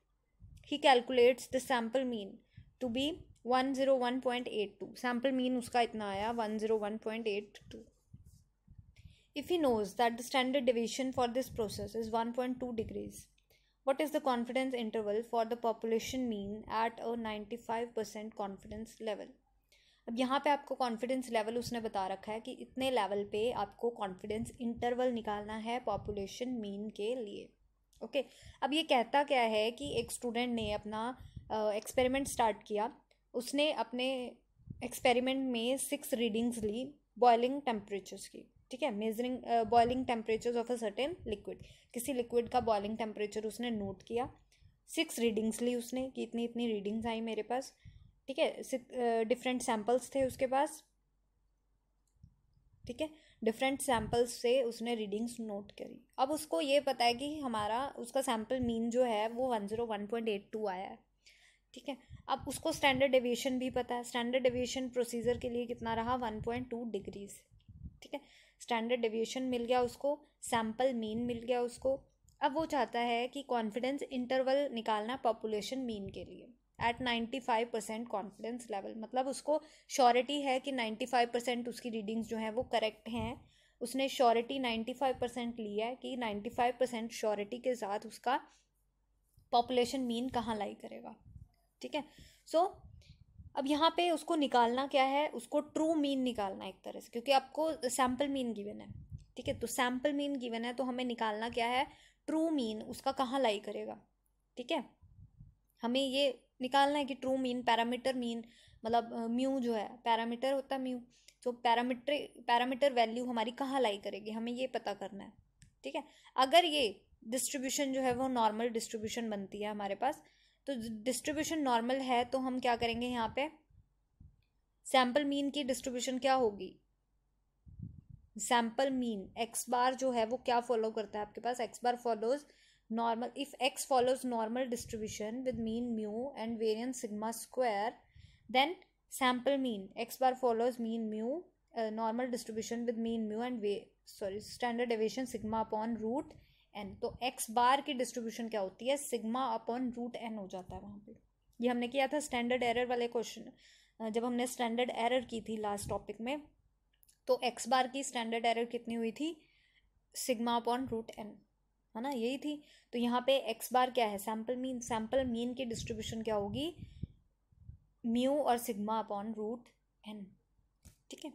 He calculates the sample mean to be 101.82, sample mean उसका इतना आया 101.82। If he knows that the standard deviation for this process is 1.2 degrees, what is the confidence interval for the population mean at a 95% confidence level? अब यहाँ पे आपको confidence level उसने बता रखा है कि इतने लेवल पे आपको कॉन्फिडेंस इंटरवल निकालना है पॉपुलेशन मीन के लिए। ओके, अब ये कहता क्या है कि एक स्टूडेंट ने अपना एक्सपेरिमेंट स्टार्ट किया, उसने अपने एक्सपेरिमेंट में 6 रीडिंग्स ली बॉइलिंग टेम्परेचर्स की, ठीक है, measuring boiling temperatures of a certain liquid, किसी लिक्विड का बॉइलिंग टेम्परेचर उसने नोट किया, 6 रीडिंग्स ली उसने कि इतनी इतनी रीडिंग्स आई मेरे पास, ठीक है, डिफरेंट सैम्पल्स थे उसके पास, ठीक है, डिफरेंट सैम्पल्स से उसने रीडिंग्स नोट करी। अब उसको ये पता है कि हमारा उसका सैम्पल मीन जो है वो 101.82 आया है, ठीक है। अब उसको स्टैंडर्ड डेविएशन भी पता है, स्टैंडर्ड डेविएशन प्रोसीजर के लिए कितना रहा 1.2 डिग्रीज, ठीक है। स्टैंडर्ड डेविएशन मिल गया उसको, सैम्पल मीन मिल गया उसको। अब वो चाहता है कि कॉन्फिडेंस इंटरवल निकालना पॉपुलेशन मीन के लिए एट 95% कॉन्फिडेंस लेवल, मतलब उसको श्योरिटी है कि 95% उसकी रीडिंग्स जो हैं वो करेक्ट हैं। उसने श्योरिटी 95% ली है कि 95% श्योरिटी के साथ उसका पॉपुलेशन मीन कहाँ लाई करेगा, ठीक है। सो अब यहाँ पे उसको निकालना क्या है, उसको ट्रू मीन निकालना है एक तरह से, क्योंकि आपको सैम्पल मीन गिवन है, ठीक है। तो सैम्पल मीन गिवन है तो हमें निकालना क्या है, ट्रू मीन उसका कहाँ लाई करेगा, ठीक है। हमें ये निकालना है कि ट्रू मीन, पैरामीटर मीन, मतलब म्यू जो है पैरामीटर होता है म्यू, तो पैरामीटर वैल्यू हमारी कहाँ लाई करेगी, हमें ये पता करना है, ठीक है। अगर ये डिस्ट्रीब्यूशन जो है वो नॉर्मल डिस्ट्रीब्यूशन बनती है हमारे पास, तो डिस्ट्रीब्यूशन नॉर्मल है तो हम क्या करेंगे, यहाँ पे सैम्पल मीन की डिस्ट्रीब्यूशन क्या होगी, सैम्पल मीन एक्स बार जो है वो क्या फॉलो करता है आपके पास, X bar follows normal, if x follows normal distribution with mean mu and variance sigma square, then sample mean x bar follows mean mu, normal distribution with mean mu and standard deviation sigma upon root n। तो x बार की distribution क्या होती है, sigma upon root n हो जाता है वहाँ पे। ये हमने किया था स्टैंडर्ड एरर वाले क्वेश्चन, जब हमने स्टैंडर्ड एरर की थी लास्ट टॉपिक में, तो x बार की स्टैंडर्ड एरर कितनी हुई थी, सिग्मा अपॉन रूट n, है ना, यही थी। तो यहाँ पे एक्स बार क्या है, सैम्पल मीन की डिस्ट्रीब्यूशन क्या होगी, म्यू और सिग्मा अपॉन रूट एन, ठीक है।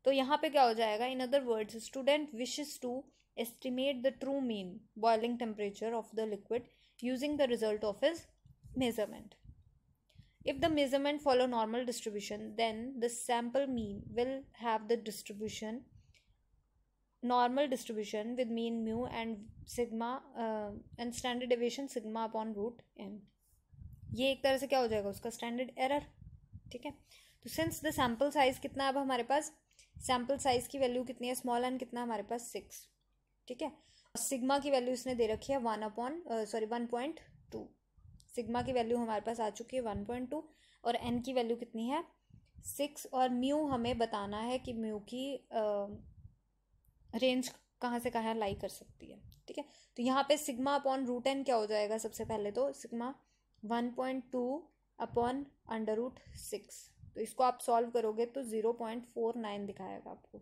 तो यहाँ पे क्या हो जाएगा, in other words student wishes to estimate the true mean boiling temperature of the liquid using the result of his measurement. If the measurement follow normal distribution, then the sample mean will have the distribution normal distribution with mean mu and sigma and standard deviation sigma upon root n। ये एक तरह से क्या हो जाएगा, उसका standard error, ठीक है। तो सिंस द सैम्पल साइज कितना है अब हमारे पास, सैम्पल साइज की वैल्यू कितनी है, स्मॉल एन कितना है हमारे पास 6, ठीक है। सिग्मा की वैल्यू इसने दे रखी है 1.2, सिग्मा की वैल्यू हमारे पास आ चुकी है 1.2 और एन की वैल्यू कितनी है 6, और म्यू हमें बताना है कि म्यू की रेंज कहाँ से कहाँ लाई कर सकती है, ठीक है। तो यहाँ पे सिग्मा अपॉन रूट एन क्या हो जाएगा, सबसे पहले तो सिग्मा 1.2 अपॉन अंडर रूट 6, तो इसको आप सॉल्व करोगे तो 0.49 दिखाएगा आपको,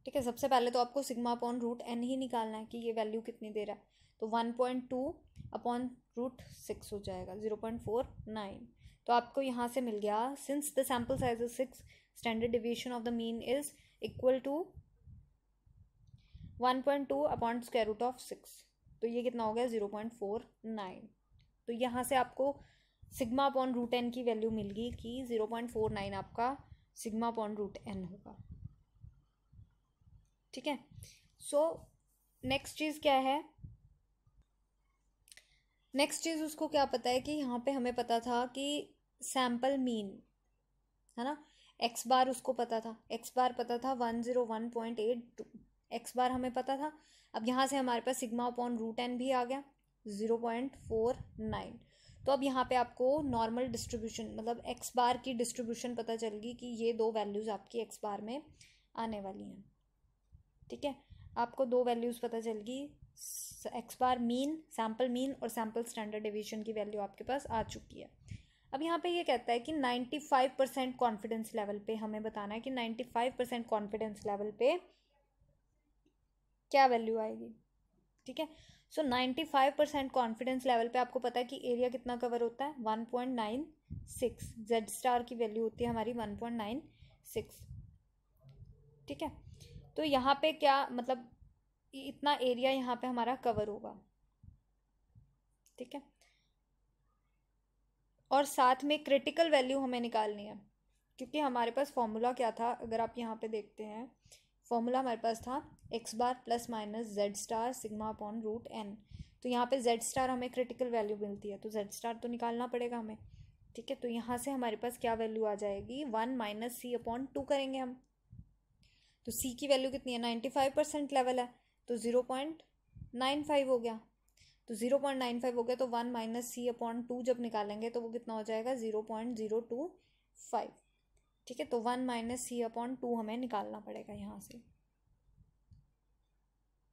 ठीक है। सबसे पहले तो आपको सिग्मा अपॉन रूट एन ही निकालना है कि ये वैल्यू कितनी दे रहा है, तो 1.2 अपॉन रूट 6 हो जाएगा 0.49। तो आपको यहाँ से मिल गया, since the sample size is 6, standard deviation of the mean is equal to 1.2 upon square root of 6, तो ये कितना हो गया 0.49। तो यहाँ से आपको सिग्मा अपॉन रूट एन की वैल्यू मिल गई कि 0.49 आपका सिग्मा अपॉन रूट एन होगा, ठीक है। सो नेक्स्ट चीज़ क्या है, नेक्स्ट चीज़ उसको क्या पता है कि यहाँ पे हमें पता था कि सैम्पल मीन है ना, एक्स बार उसको पता था, एक्स बार पता था 101.82, एक्स बार हमें पता था। अब यहाँ से हमारे पास सिग्मा अपॉन रूट एन भी आ गया 0.49। तो अब यहाँ पे आपको नॉर्मल डिस्ट्रीब्यूशन मतलब एक्स बार की डिस्ट्रीब्यूशन पता चल गई कि ये दो वैल्यूज़ आपकी एक्स बार में आने वाली हैं, ठीक है। आपको दो वैल्यूज़ पता चल गई, एक्स बार मीन, सैम्पल मीन और सैम्पल स्टैंडर्ड डेविएशन की वैल्यू आपके पास आ चुकी है। अब यहाँ पे ये कहता है कि 95% कॉन्फिडेंस लेवल पे हमें बताना है कि 95% कॉन्फिडेंस लेवल पे क्या वैल्यू आएगी, ठीक है। सो 95% कॉन्फिडेंस लेवल पे आपको पता है कि एरिया कितना कवर होता है, 1.96। जेड स्टार की वैल्यू होती है हमारी 1.96। ठीक है, तो यहाँ पे क्या मतलब इतना एरिया यहाँ पे हमारा कवर होगा। ठीक है, और साथ में क्रिटिकल वैल्यू हमें निकालनी है, क्योंकि हमारे पास फॉर्मूला क्या था, अगर आप यहाँ पे देखते हैं फॉर्मूला हमारे पास था X bar plus minus Z star sigma upon root N. तो यहाँ पे जेड स्टार हमें क्रिटिकल वैल्यू मिलती है, तो जेड स्टार तो निकालना पड़ेगा हमें। ठीक है, तो यहाँ से हमारे पास क्या वैल्यू आ जाएगी, 1 माइनस सी अपॉन 2 करेंगे हम। तो सी की वैल्यू कितनी है, 95% लेवल है, तो 0.95 हो गया। तो 0.95 हो गया, तो 1 माइनस सी अपॉन 2 जब निकालेंगे तो वो कितना हो जाएगा, 0.025। ठीक है, तो 1 माइनस सी अपॉन 2 हमें निकालना पड़ेगा यहाँ से।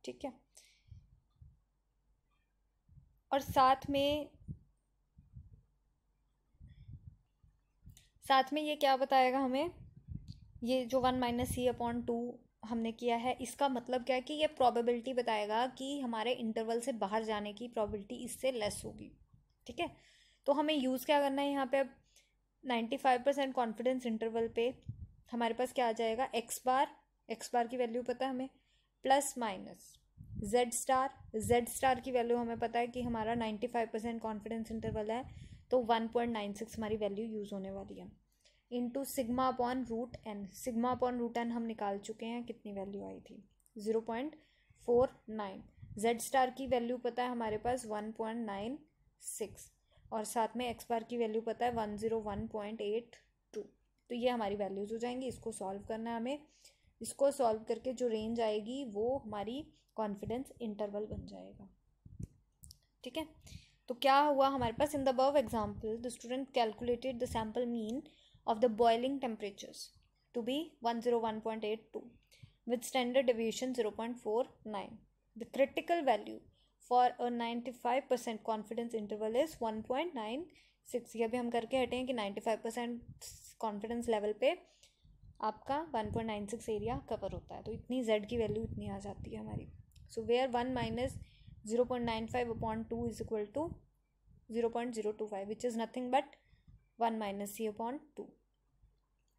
ठीक है, और साथ में ये क्या बताएगा हमें, ये जो 1 माइनस सी अपॉन 2 हमने किया है, इसका मतलब क्या है कि ये प्रोबेबिलिटी बताएगा कि हमारे इंटरवल से बाहर जाने की प्रोबेबिलिटी इससे लेस होगी। ठीक है, तो हमें यूज़ क्या करना है यहाँ पे, अब 95% कॉन्फिडेंस इंटरवल पे हमारे पास क्या आ जाएगा, एक्स बार की वैल्यू पता है हमें, प्लस माइनस जेड स्टार की वैल्यू हमें पता है कि हमारा 95% कॉन्फिडेंस इंटरवल है, तो 1.96 हमारी वैल्यू यूज़ होने वाली है, into sigma upon root n. Sigma upon root n हम निकाल चुके हैं, कितनी वैल्यू आई थी, 0.49। जेड स्टार की वैल्यू पता है हमारे पास 1.96, और साथ में एक्स बार की वैल्यू पता है 101.82। तो ये हमारी वैल्यूज़ हो जाएंगी, इसको सॉल्व करना है हमें। इसको सॉल्व करके जो रेंज आएगी वो हमारी कॉन्फिडेंस इंटरवल बन जाएगा। ठीक है, तो क्या हुआ हमारे पास, in the above example the student calculated the sample mean of the boiling temperatures to be 101.82 with standard deviation 0.49. The critical value for a 95% confidence interval is 1.96। ये भी हम करके हटे हैं कि 95% कॉन्फिडेंस लेवल पे आपका 1.96 एरिया कवर होता है, तो इतनी z की वैल्यू इतनी आ जाती है हमारी। So where 1 minus 0.95 upon 2 is equal to 0.025 which is nothing but 1 minus C upon 2।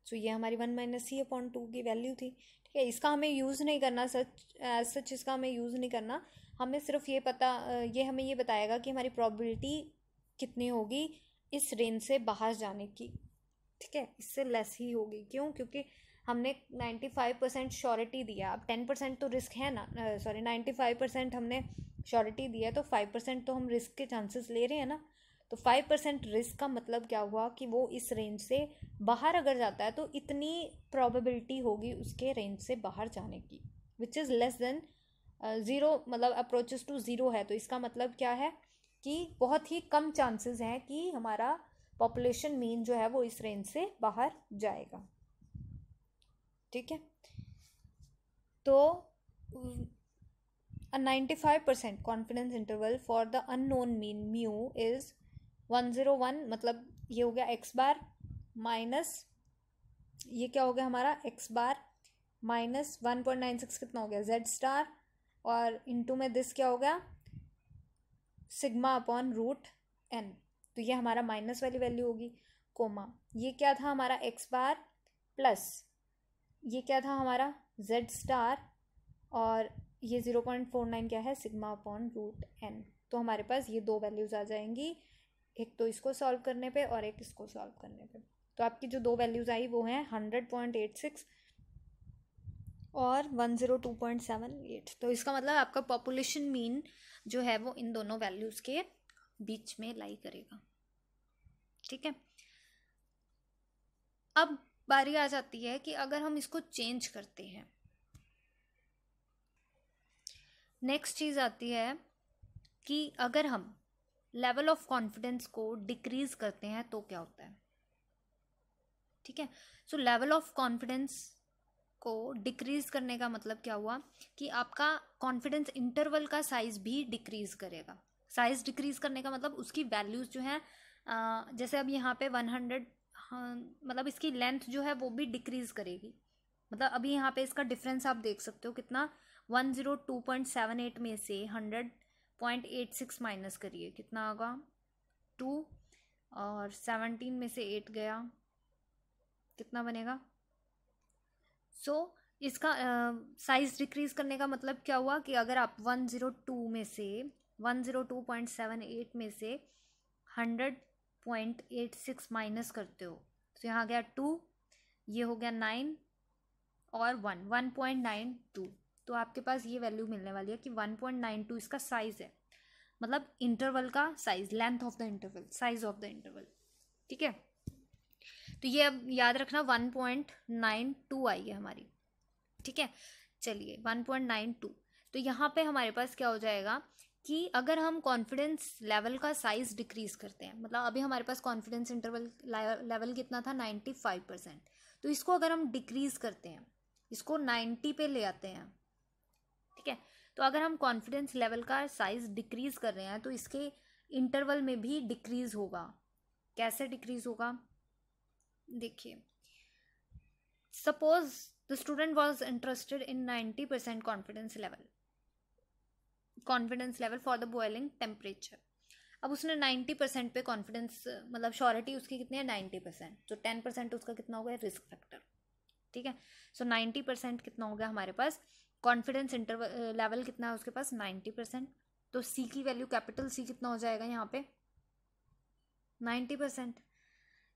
So ये हमारी 1 माइनस सी अपॉन 2 की वैल्यू थी। ठीक है, इसका हमें यूज़ नहीं करना, सच इसका हमें यूज़ नहीं करना, हमें सिर्फ ये हमें ये बताएगा कि हमारी प्रोबेबिलिटी कितनी होगी इस रेंज से बाहर जाने की। ठीक है, इससे लेस ही होगी, क्यों, क्योंकि हमने 95% श्योरिटी दिया, अब 10% तो रिस्क है ना, 95% हमने श्योरिटी दिया है, तो 5% तो हम रिस्क के चांसेस ले रहे हैं ना। तो 5% रिस्क का मतलब क्या हुआ कि वो इस रेंज से बाहर अगर जाता है तो इतनी प्रोबेबिलिटी होगी उसके रेंज से बाहर जाने की, विच इज़ लेस देन 0, मतलब अप्रोचेस टू 0 है। तो इसका मतलब क्या है कि बहुत ही कम चांसेस हैं कि हमारा पॉपुलेशन मीन जो है वो इस रेंज से बाहर जाएगा। ठीक है, तो a 95% confidence interval for the unknown mean mu is 101, मतलब ये हो गया एक्स बार माइनस, ये क्या हो गया हमारा एक्स बार माइनस 1.96 कितना हो गया जेड स्टार, और इनटू में दिस क्या हो गया सिग्मा अपॉन रूट एन। तो ये हमारा माइनस वाली वैल्यू होगी, कोमा ये क्या था हमारा एक्स बार प्लस ये क्या था हमारा जेड स्टार, और ये 0.49 क्या है सिग्मा अपॉन रूट एन। तो हमारे पास ये दो वैल्यूज़ आ जाएंगी, एक तो इसको सॉल्व करने पे और एक इसको सॉल्व करने पे। तो आपकी जो दो वैल्यूज़ आई वो हैं 100.86 और 102.78। तो इसका मतलब आपका पॉपुलेशन मीन जो है वो इन दोनों वैल्यूज़ के बीच में लाई करेगा। ठीक है, अब बारी आ जाती है कि अगर हम इसको चेंज करते हैं, नेक्स्ट चीज़ आती है कि अगर हम लेवल ऑफ कॉन्फिडेंस को डिक्रीज करते हैं तो क्या होता है। ठीक है, सो लेवल ऑफ कॉन्फिडेंस को डिक्रीज करने का मतलब क्या हुआ कि आपका कॉन्फिडेंस इंटरवल का साइज भी डिक्रीज करेगा। साइज डिक्रीज करने का मतलब उसकी वैल्यूज जो है जैसे अब यहाँ पे 100 मतलब इसकी लेंथ जो है वो भी डिक्रीज करेगी। मतलब अभी यहाँ पे इसका डिफरेंस आप देख सकते हो कितना, 102.78 में से 100 0.86 माइनस करिए, कितना होगा 2, और 17 में से 8 गया, कितना बनेगा। सो इसका साइज डिक्रीज करने का मतलब क्या हुआ कि अगर आप 102 में से 102.78 में से 100.86 माइनस करते हो तो यहाँ गया 2, ये हो गया 9 और 1.92, तो आपके पास ये वैल्यू मिलने वाली है कि 1.92 इसका साइज है, मतलब इंटरवल का size, length of the interval, size of the interval. ठीक है, तो ये अब याद रखना 1.92 आई है हमारी। ठीक है, चलिए 1.92, तो यहाँ पे हमारे पास क्या हो जाएगा कि अगर हम कॉन्फिडेंस लेवल का साइज डिक्रीज करते हैं, मतलब अभी हमारे पास कॉन्फिडेंस इंटरवल लेवल कितना था 95%, तो इसको अगर हम डिक्रीज करते हैं, इसको 90 पे ले आते हैं, ठीक है, तो अगर हम कॉन्फिडेंस लेवल का साइज डिक्रीज कर रहे हैं तो इसके इंटरवल में भी डिक्रीज होगा। कैसे डिक्रीज होगा, देखिए, suppose the student was interested in 90% confidence level for the boiling temperature. अब उसने 90% पे कॉन्फिडेंस, मतलब श्योरिटी उसकी कितनी है 90%, तो 10% उसका कितना हो गया रिस्क फैक्टर। ठीक है, सो 90% कितना हो गया हमारे पास, कॉन्फिडेंस इंटरवल लेवल कितना है उसके पास 90%, तो सी की वैल्यू कैपिटल सी कितना हो जाएगा यहाँ पे 90%।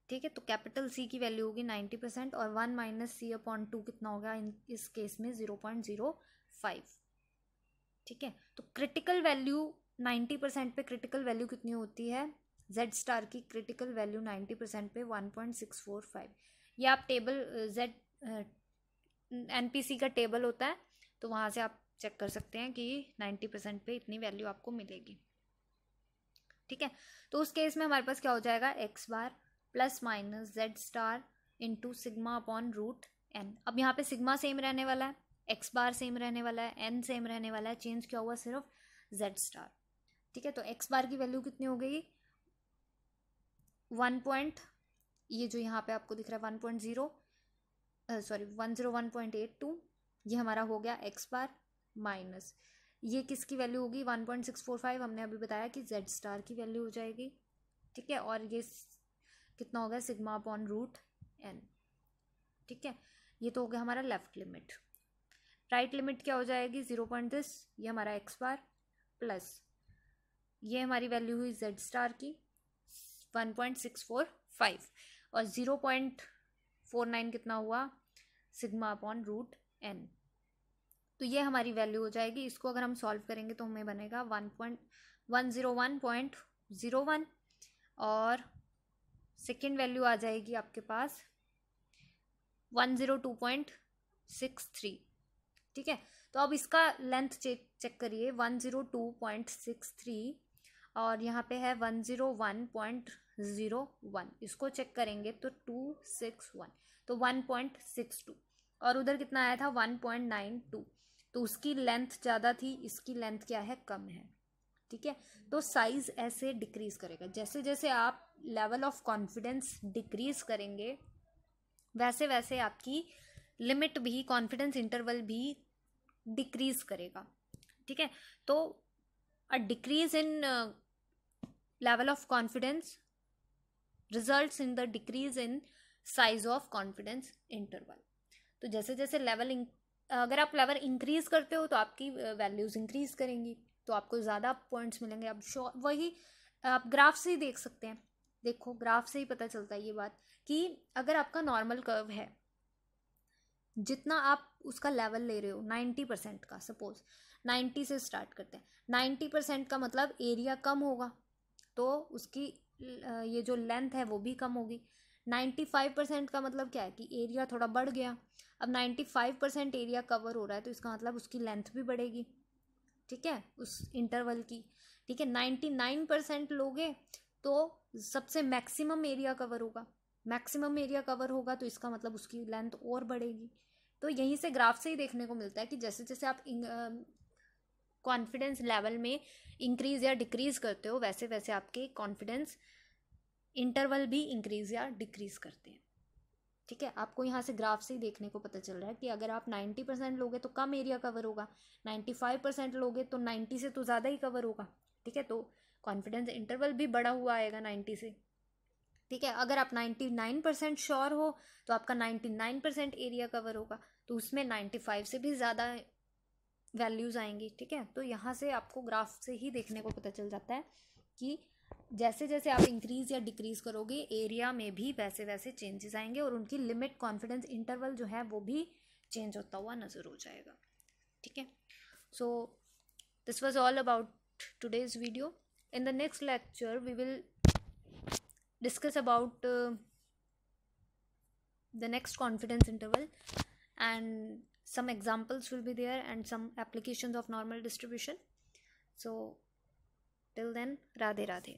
ठीक है, तो कैपिटल सी की वैल्यू होगी 90% और 1 माइनस सी अपॉन 2 कितना होगा इस केस में 0.05। ठीक है, तो क्रिटिकल वैल्यू 90% पे क्रिटिकल वैल्यू कितनी होती है, जेड स्टार की क्रिटिकल वैल्यू 90% पे 1.645। ये आप टेबल जेड एनपीसी का टेबल होता है, तो वहाँ से आप चेक कर सकते हैं कि 90% पे इतनी वैल्यू आपको मिलेगी। ठीक है, तो उस केस में हमारे पास क्या हो जाएगा, X bar plus minus Z star into sigma upon root N. अब यहाँ पे सिग्मा सेम रहने वाला है, एक्स बार सेम रहने वाला है, एन सेम रहने वाला है, चेंज क्या हुआ सिर्फ जेड स्टार। ठीक है, तो एक्स बार की वैल्यू कितनी हो गई ये जो यहाँ पे आपको दिख रहा है 101.82, ये हमारा हो गया एक्स बार, माइनस ये किसकी वैल्यू होगी 1.645, हमने अभी बताया कि जेड स्टार की वैल्यू हो जाएगी। ठीक है, और ये कितना होगा सिग्मा अपॉन रूट एन। ठीक है, ये तो हो गया हमारा लेफ्ट लिमिट। राइट लिमिट क्या हो जाएगी 0.this, ये हमारा एक्स बार प्लस ये हमारी वैल्यू हुई जेड स्टार की 1.645 और 0.49 कितना हुआ सिग्मा अपॉन रूट एन। तो ये हमारी वैल्यू हो जाएगी। इसको अगर हम सॉल्व करेंगे तो हमें बनेगा 101.01 और सेकेंड वैल्यू आ जाएगी आपके पास 102.63। ठीक है, तो अब इसका लेंथ चेक करिए 102.63 और यहाँ पे है 101.01, इसको चेक करेंगे तो 261, तो 1.62 और उधर कितना आया था 1.92, तो उसकी लेंथ ज़्यादा थी, इसकी लेंथ क्या है कम है। ठीक है, तो साइज ऐसे डिक्रीज करेगा, जैसे जैसे आप लेवल ऑफ कॉन्फिडेंस डिक्रीज करेंगे वैसे वैसे आपकी लिमिट भी, कॉन्फिडेंस इंटरवल भी डिक्रीज करेगा। ठीक है, तो a decrease in level of confidence results in the decrease in size of confidence interval. तो जैसे जैसे लेवल अगर आप लेवल इंक्रीज करते हो तो आपकी वैल्यूज इंक्रीज करेंगी, तो आपको ज़्यादा पॉइंट्स मिलेंगे। अब वही आप ग्राफ से ही देख सकते हैं, देखो ग्राफ से ही पता चलता है ये बात कि अगर आपका नॉर्मल कर्व है, जितना आप उसका लेवल ले रहे हो 90% का, सपोज 90 से स्टार्ट करते हैं, 90% का मतलब एरिया कम होगा तो उसकी ये जो लेंथ है वो भी कम होगी। 95% का मतलब क्या है कि एरिया थोड़ा बढ़ गया। अब 95% एरिया कवर हो रहा है तो इसका मतलब उसकी लेंथ भी बढ़ेगी। ठीक है, उस इंटरवल की। ठीक है, 99% लोगे तो सबसे मैक्सिमम एरिया कवर होगा, मैक्सिमम एरिया कवर होगा तो इसका मतलब उसकी लेंथ और बढ़ेगी। तो यहीं से ग्राफ से ही देखने को मिलता है कि जैसे जैसे आप कॉन्फिडेंस लेवल में इंक्रीज या डिक्रीज करते हो वैसे वैसे आपके कॉन्फिडेंस इंटरवल भी इंक्रीज या डिक्रीज करते हैं। ठीक है, आपको यहाँ से ग्राफ से ही देखने को पता चल रहा है कि अगर आप 90% लोगे तो कम एरिया कवर होगा, 95% लोगे तो 90 से तो ज़्यादा ही कवर होगा। ठीक है, तो कॉन्फिडेंस इंटरवल भी बढ़ा हुआ आएगा 90 से। ठीक है, अगर आप 99% श्योर हो तो आपका 99% एरिया कवर होगा, तो उसमें 95 से भी ज़्यादा वैल्यूज़ आएंगी। ठीक है, तो यहाँ से आपको ग्राफ से ही देखने को पता चल जाता है कि जैसे जैसे आप इंक्रीज़ या डिक्रीज़ करोगे एरिया में भी वैसे वैसे चेंजेस आएंगे और उनकी लिमिट कॉन्फिडेंस इंटरवल जो है वो भी चेंज होता हुआ नज़र हो जाएगा। ठीक है, so this was all about today's video. In the next lecture we will discuss about the next confidence interval, and some examples will be there and some applications of normal distribution. So till then, Radhe Radhe.